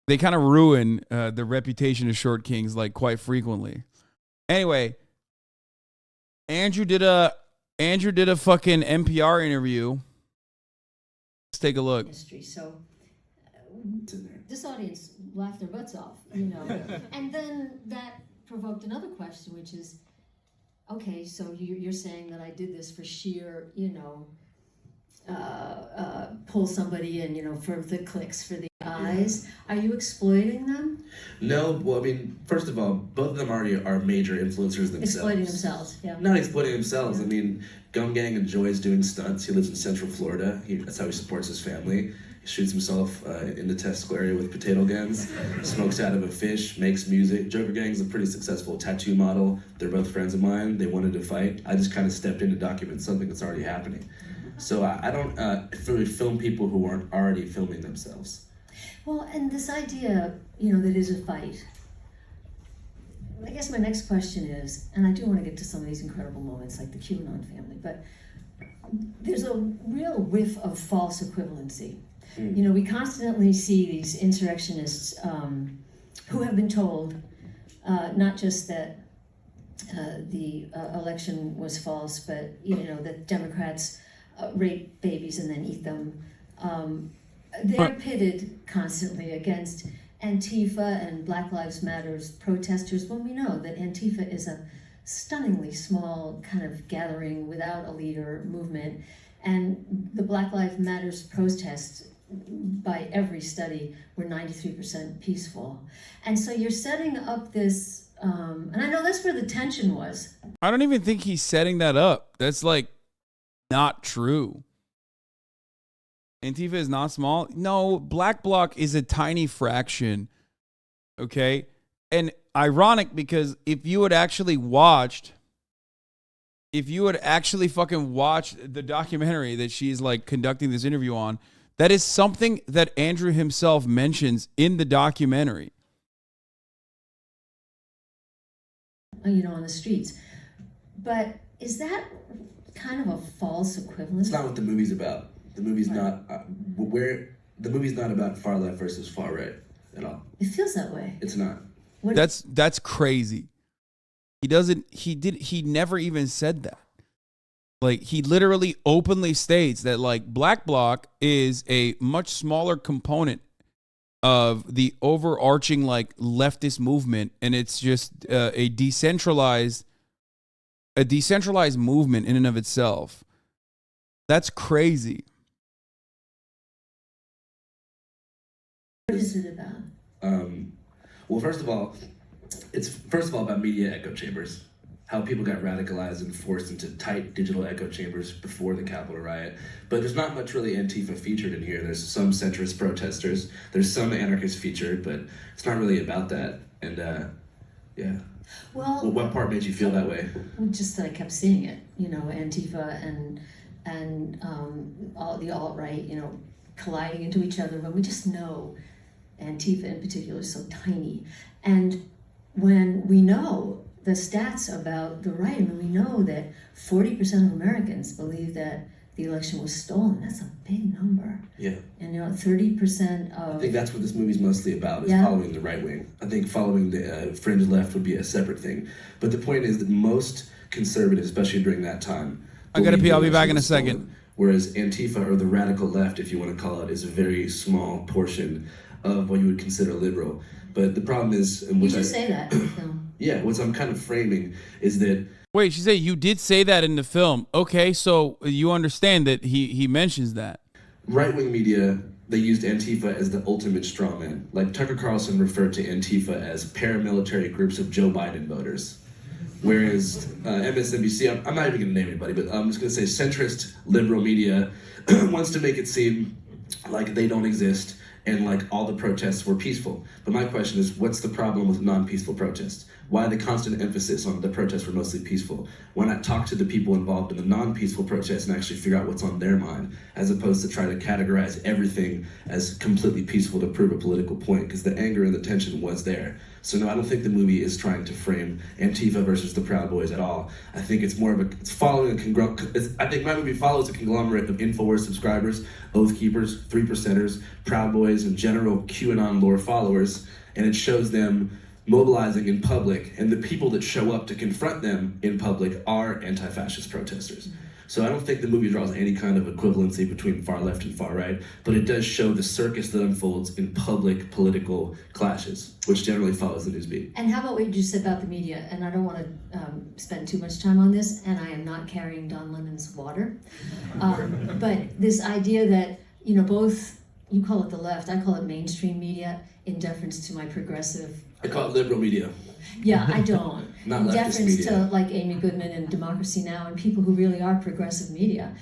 They kind of ruin the reputation of short kings like quite frequently. Anyway, Andrew did a fucking NPR interview. Let's take a look. History. So this audience laughed their butts off, you know. And then that provoked another question, which is, okay, so you're saying that I did this for sheer, you know, pull somebody in, you know, for the clicks, for the eyes. Are you exploiting them? No, well, I mean, first of all, both of them already are major influencers themselves. Exploiting themselves, yeah. Not exploiting themselves. Yeah. I mean, Gum Gang enjoys doing stunts. He lives in Central Florida. That's how he supports his family. He shoots himself in the testicle area with potato guns, smokes out of a fish, makes music. Joker Gang's a pretty successful tattoo model. They're both friends of mine. They wanted to fight. I just kind of stepped in to document something that's already happening. So I don't really film people who aren't already filming themselves. Well, and this idea, you know, that is a fight. I guess my next question is, and I do want to get to some of these incredible moments like the QAnon family, but there's a real whiff of false equivalency. You know, we constantly see these insurrectionists who have been told not just that the election was false, but, you know, that Democrats rape babies and then eat them. They're pitted constantly against Antifa and Black Lives Matter's protesters when we know that Antifa is a stunningly small kind of gathering without a leader movement. And the Black Lives Matter's protests, by every study, were 93% peaceful. And so you're setting up this, and I know that's where the tension was. I don't even think he's setting that up. That's like not true. Antifa is not small. No, Black Bloc is a tiny fraction. Okay. And ironic because if you had actually fucking watched the documentary that she's like conducting this interview on, that is something that Andrew himself mentions in the documentary. You know, on the streets. But is that kind of a false equivalence? It's not what the movie's about. The movie's not the movie's not about far left versus far right at all. It feels that way. It's not. That's crazy. He never even said that. Like, he literally openly states that, like, Black Bloc is a much smaller component of the overarching, like, leftist movement, and it's just a decentralized movement in and of itself. That's crazy. What is it about? Well, first of all, it's about media echo chambers. How people got radicalized and forced into tight digital echo chambers before the Capitol riot. But there's not much really Antifa featured in here. There's some centrist protesters. There's some anarchists featured, but it's not really about that. And yeah. Well, what part made you feel that way? Just that I kept seeing it. You know, Antifa and all the alt-right, you know, colliding into each other when we just know Antifa in particular is so tiny. And when we know the stats about the right, I mean, we know that 40% of Americans believe that the election was stolen. That's a big number. Yeah. And, you know, 30% of... I think that's what this movie's mostly about, is following the right wing. I think following the fringe left would be a separate thing. But the point is that most conservatives, especially during that time... I gotta pee, I'll be back in a second. Whereas Antifa, or the radical left, if you want to call it, is a very small portion of what you would consider liberal. But the problem is... You just say that in the film. Yeah, what I'm kind of framing is that... Wait, she said you did say that in the film. Okay, so you understand that he mentions that. Right-wing media, they used Antifa as the ultimate straw man. Like Tucker Carlson referred to Antifa as paramilitary groups of Joe Biden voters. Whereas MSNBC, I'm not even going to name anybody, but I'm just going to say centrist liberal media wants to make it seem like they don't exist and like all the protests were peaceful. But my question is, what's the problem with non-peaceful protests? Why the constant emphasis on the protests were mostly peaceful? Why not talk to the people involved in the non-peaceful protests and actually figure out what's on their mind, as opposed to try to categorize everything as completely peaceful to prove a political point, because the anger and the tension was there. So no, I don't think the movie is trying to frame Antifa versus the Proud Boys at all. I think it's more of it's following I think my movie follows a conglomerate of InfoWars subscribers, Oath Keepers, 3%ers, Proud Boys, and general QAnon lore followers, and it shows them mobilizing in public, and the people that show up to confront them in public are anti-fascist protesters. So I don't think the movie draws any kind of equivalency between far left and far right, but it does show the circus that unfolds in public political clashes, which generally follows the news beat. And how about what you just said about the media? And I don't want to spend too much time on this, and I am not carrying Don Lemon's water. But this idea that, you know, both, you call it the left, I call it mainstream media, in deference to my progressive. I call it liberal media. Yeah, I don't. Not in leftist deference media. to like Amy Goodman and Democracy Now! And people who really are progressive media.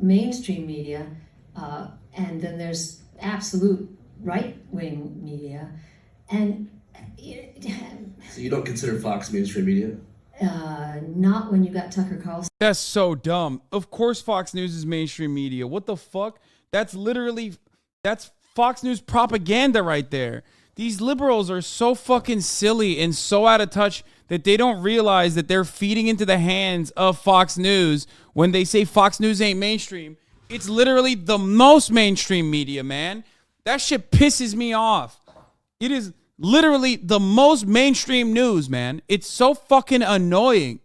Mainstream media, and then there's absolute right-wing media. And So you don't consider Fox mainstream media? not when you got Tucker Carlson. That's so dumb. Of course Fox News is mainstream media. What the fuck? That's Fox News propaganda right there. These liberals are so fucking silly and so out of touch that they don't realize that they're feeding into the hands of Fox News when they say Fox News ain't mainstream. It's literally the most mainstream media, man. That shit pisses me off. It is literally the most mainstream news, man. It's so fucking annoying.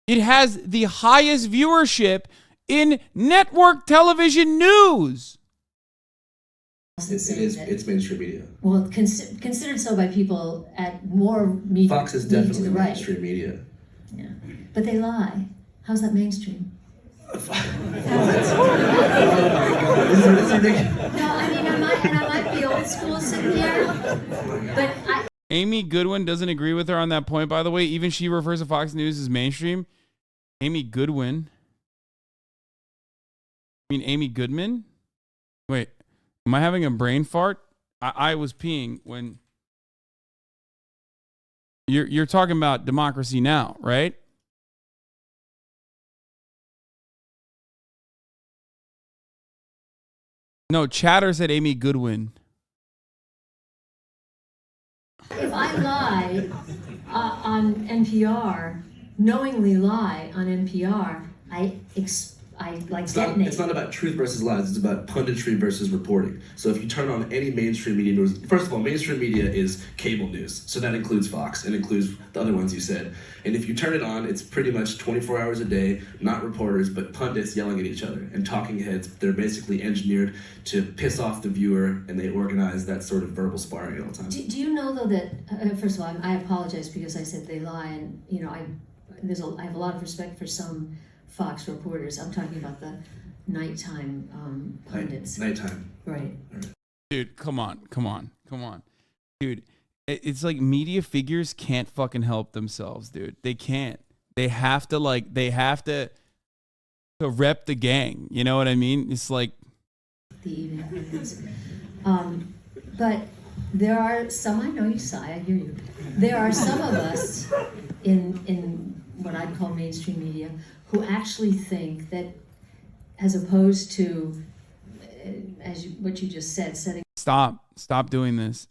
It has the highest viewership in network television news. It's mainstream media. Well, considered so by people at more media. Fox is leaning to definitely the right. mainstream media. Yeah, but they lie. How's that mainstream? This is ridiculous. No, I mean, I might be old school sitting here, but Amy Goodwin doesn't agree with her on that point, by the way. Even she refers to Fox News as mainstream. Amy Goodwin. I mean, Amy Goodman? Wait, am I having a brain fart? I was peeing when... You're talking about Democracy Now!, right? No, Chatter said Amy Goodwin. if I lie on NPR, knowingly lie on NPR, I detonate. It's not about truth versus lies. It's about punditry versus reporting. So if you turn on any mainstream media news, first of all, mainstream media is cable news. So that includes Fox and includes the other ones you said. And if you turn it on, it's pretty much 24 hours a day, not reporters, but pundits yelling at each other and talking heads. They're basically engineered to piss off the viewer, and they organize that sort of verbal sparring all the time. Do you know though that first of all, I apologize because I said they lie, and you know I have a lot of respect for some Fox reporters. I'm talking about the nighttime pundits. Nighttime. Right. Dude, come on. Dude, it's like media figures can't fucking help themselves, dude. They can't. They have to rep the gang. You know what I mean? It's like... The evening pundits. But there are some, I know you sigh, I hear you. There are some of us in what I'd call mainstream media who actually think that, as opposed to, what you just said, setting... Stop doing this.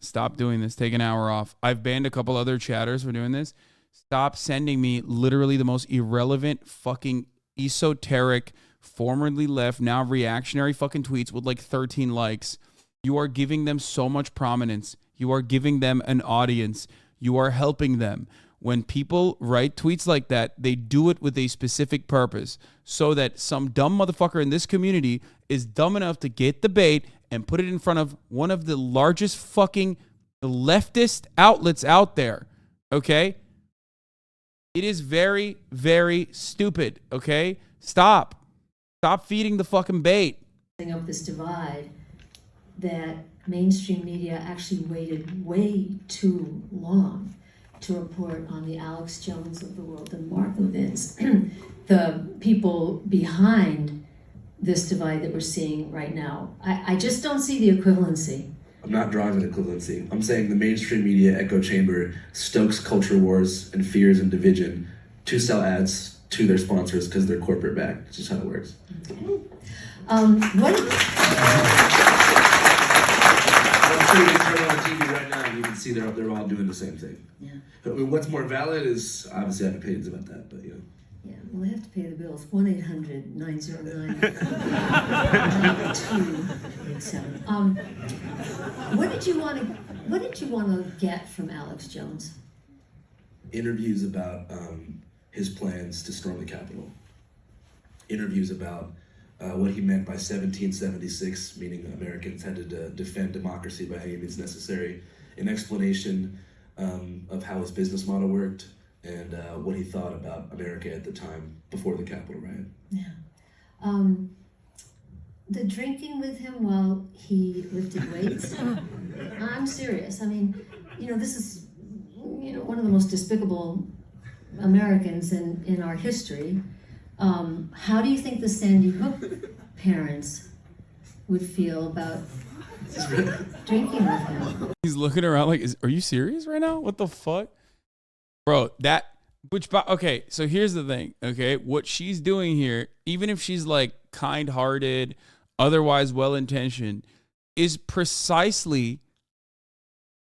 Take an hour off. I've banned a couple other chatters for doing this. Stop sending me literally the most irrelevant, fucking esoteric, formerly left, now reactionary fucking tweets with like 13 likes. You are giving them so much prominence. You are giving them an audience. You are helping them. When people write tweets like that, they do it with a specific purpose so that some dumb motherfucker in this community is dumb enough to get the bait and put it in front of one of the largest fucking leftist outlets out there, okay? It is very, very stupid, okay? Stop feeding the fucking bait. Up this divide that mainstream media actually waited way too long to report on the Alex Jones of the world and Mark Levin's, the people behind this divide that we're seeing right now. I just don't see the equivalency I'm not drawing an equivalency. I'm saying the mainstream media echo chamber stokes culture wars and fears and division to sell ads to their sponsors because they're corporate backed. It's just how it works. Okay. I'm sure you can turn on TV right now and you can see they're all doing the same thing. Yeah. I mean, what's more valid is obviously I have opinions about that, but you know. Yeah, well, they have to pay the bills. 1-800-909-9287. What did you want to get from Alex Jones? Interviews about his plans to storm the Capitol. Interviews about what he meant by 1776, meaning Americans had to defend democracy by any means necessary. An explanation of how his business model worked and what he thought about America at the time before the Capitol riot. Yeah. The drinking with him while he lifted weights. I'm serious. I mean, this is, one of the most despicable Americans in our history. How do you think the Sandy Hook parents would feel about drinking with him? He's looking around like, are you serious right now? What the fuck? Bro, okay, so here's the thing, okay? What she's doing here, even if she's like kind-hearted, otherwise well-intentioned, is precisely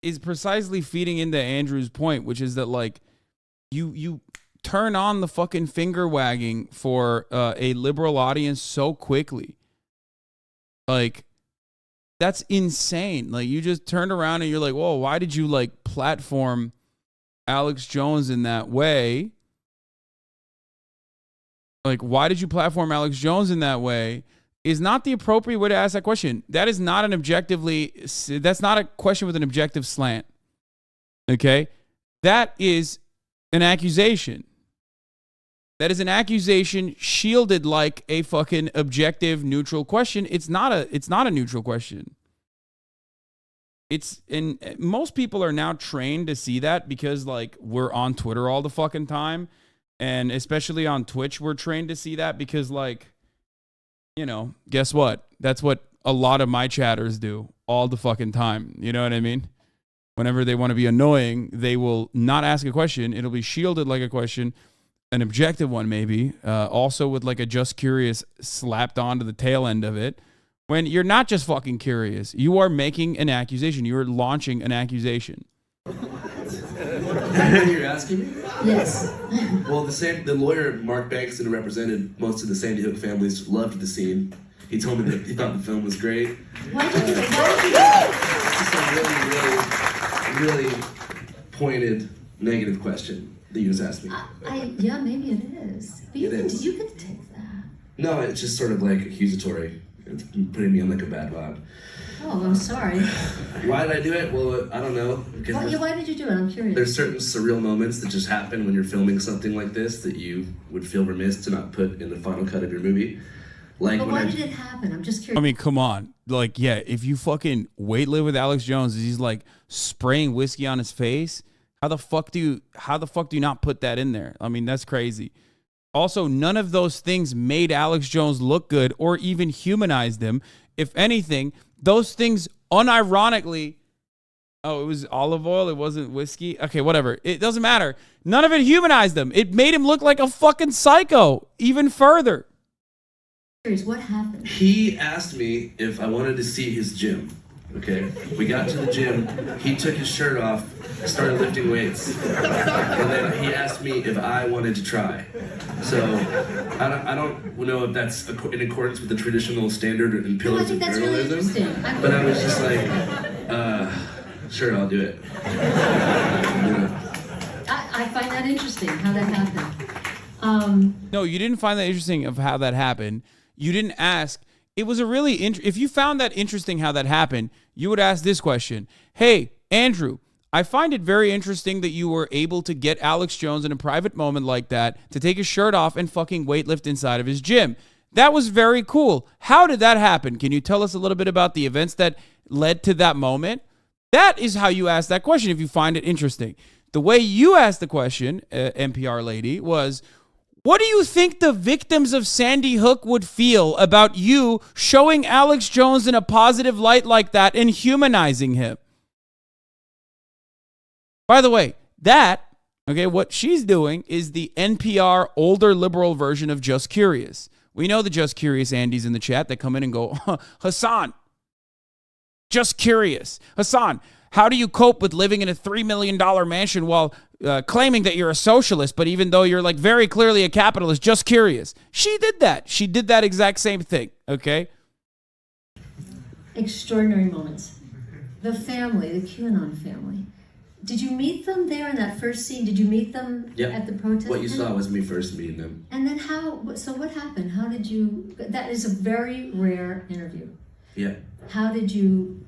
feeding into Andrew's point, which is that like you turn on the fucking finger wagging for a liberal audience so quickly. Like, that's insane. Like, you just turned around and you're like, whoa, why did you like platform Alex Jones in that way? Like, why did you platform Alex Jones in that way? Is not the appropriate way to ask that question. That is not that's not a question with an objective slant. Okay? That is an accusation. That is an accusation shielded like a fucking objective, neutral question. It's not a neutral question. And most people are now trained to see that because like we're on Twitter all the fucking time. And especially on Twitch, we're trained to see that because like, guess what? That's what a lot of my chatters do all the fucking time. You know what I mean? Whenever they want to be annoying, they will not ask a question. It'll be shielded like a question, an objective one maybe, also with like a just curious slapped onto the tail end of it. When you're not just fucking curious, you are making an accusation. You're launching an accusation. You're asking me? Yes. Well, the lawyer Mark Banks, who represented most of the Sandy Hook families, loved the scene. He told me that he thought the film was great. Why did you do It's just a really, really pointed negative question that you just asked me. Yeah, maybe it is. But you can take that. No, it's just sort of like accusatory. It's putting me on like a bad vibe. Oh, I'm sorry. Why did I do it? Well, I don't know. Why did you do it? I'm curious. There's certain surreal moments that just happen when you're filming something like this that you would feel remiss to not put in the final cut of your movie. Like, but why did it happen? I'm just curious. I mean, come on. Like, yeah, if you fucking weight lift with Alex Jones, he's like spraying whiskey on his face. How the fuck do you not put that in there? I mean, that's crazy. Also, none of those things made Alex Jones look good or even humanized him. If anything, those things unironically, it was olive oil, it wasn't whiskey. Okay, whatever. It doesn't matter. None of it humanized him. It made him look like a fucking psycho even further. What happened? He asked me if I wanted to see his gym. Okay, we got to the gym, he took his shirt off, started lifting weights, and then he asked me if I wanted to try. So, I don't know if that's in accordance with the traditional standard and pillars of journalism, really but I was just like, sure, I'll do it. I find that interesting, how that happened. No, you didn't find that interesting of how that happened. You didn't ask. It was a really if you found that interesting how that happened, you would ask this question. Hey, Andrew, I find it very interesting that you were able to get Alex Jones in a private moment like that to take his shirt off and fucking weightlift inside of his gym. That was very cool. How did that happen? Can you tell us a little bit about the events that led to that moment? That is how you ask that question if you find it interesting. The way you asked the question, NPR lady, was, What do you think the victims of Sandy Hook would feel about you showing Alex Jones in a positive light like that and humanizing him? By the way, what she's doing is the NPR older liberal version of Just Curious. We know the Just Curious Andys in the chat that come in and go, Hasan, just curious. Hasan, how do you cope with living in a $3 million mansion while claiming that you're a socialist, but even though you're like very clearly a capitalist? Just curious. She did that. She did that exact same thing, okay? Extraordinary moments. The family, the QAnon family. Did you meet them there in that first scene? Did you meet them at the protest? What you saw was me first meeting them. And then so what happened? How did you, that is a very rare interview. Yeah. How did you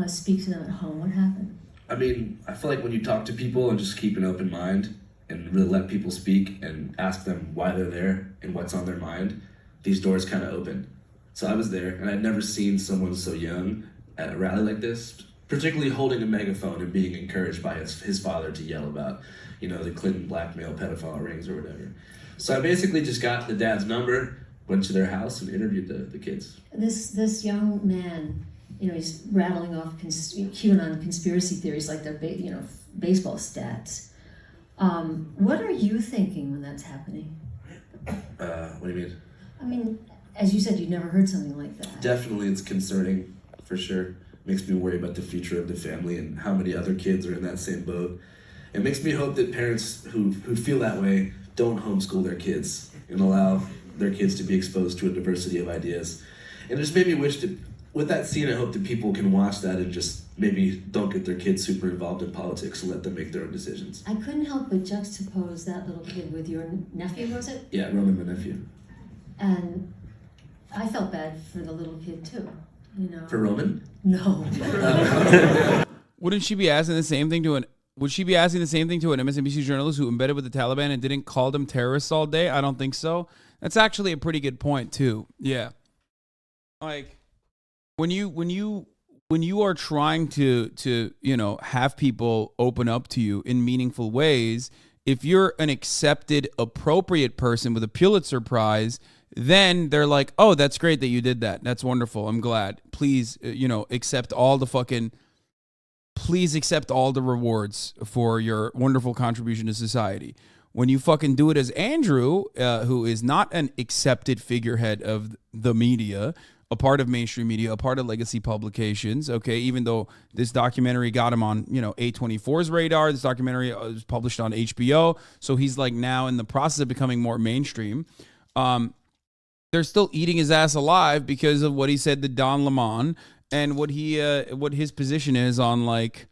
speak to them at home? What happened? I mean, I feel like when you talk to people and just keep an open mind and really let people speak and ask them why they're there and what's on their mind, these doors kind of open. So I was there, and I'd never seen someone so young at a rally like this, particularly holding a megaphone and being encouraged by his father to yell about, the Clinton blackmail pedophile rings or whatever. So I basically just got the dad's number, went to their house, and interviewed the kids. This young man, he's rattling off QAnon conspiracy theories like they're baseball stats. What are you thinking when that's happening? What do you mean? I mean, as you said, you'd never heard something like that. Definitely, it's concerning, for sure. Makes me worry about the future of the family and how many other kids are in that same boat. It makes me hope that parents who feel that way don't homeschool their kids and allow their kids to be exposed to a diversity of ideas. And it just made me wish that, with that scene, I hope that people can watch that and just maybe don't get their kids super involved in politics and let them make their own decisions. I couldn't help but juxtapose that little kid with your nephew, was it? Yeah, Roman, my nephew. And I felt bad for the little kid too. For Roman? No. Wouldn't she be asking the same thing to an MSNBC journalist who embedded with the Taliban and didn't call them terrorists all day? I don't think so. That's actually a pretty good point too. Yeah. Like when you are trying to have people open up to you in meaningful ways, if you're an accepted, appropriate person with a Pulitzer Prize, then they're like, oh, that's great that you did that. That's wonderful. I'm glad. Please, accept all the rewards for your wonderful contribution to society. When you fucking do it as Andrew, who is not an accepted figurehead of the media, a part of mainstream media, a part of legacy publications, okay, even though this documentary got him on, A24's radar, this documentary was published on HBO, so he's like now in the process of becoming more mainstream. They're still eating his ass alive because of what he said to Don Lemon and what his position is on like